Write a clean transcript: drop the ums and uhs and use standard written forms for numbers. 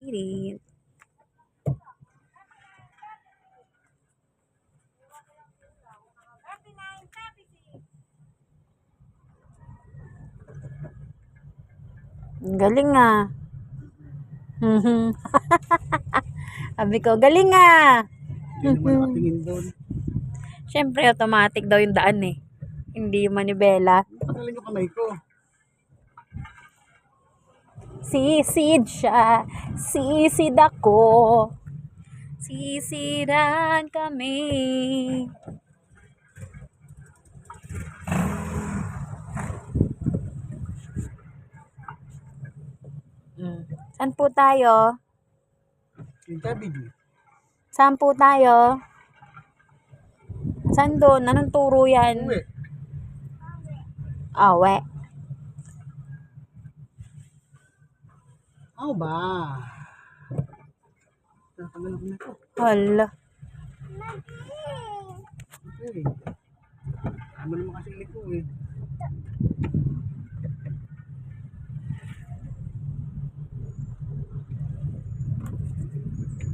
Tirit. Galing ah. Sabi ko, galing ah. Hindi naman nakatingin doon. Siyempre, automatic daw yung daan eh. Hindi yung manibela. Patagalin yung kamay ko. Sisid siya. Sisid ako. Sisiran kami. Saan po tayo? Yung tabi di. Saan po tayo? Saan doon? Anong turo yan? Uwi. Awe. Ano ba? Tatagal ako nito. Hala. Okay. Ano naman kasi iliko eh.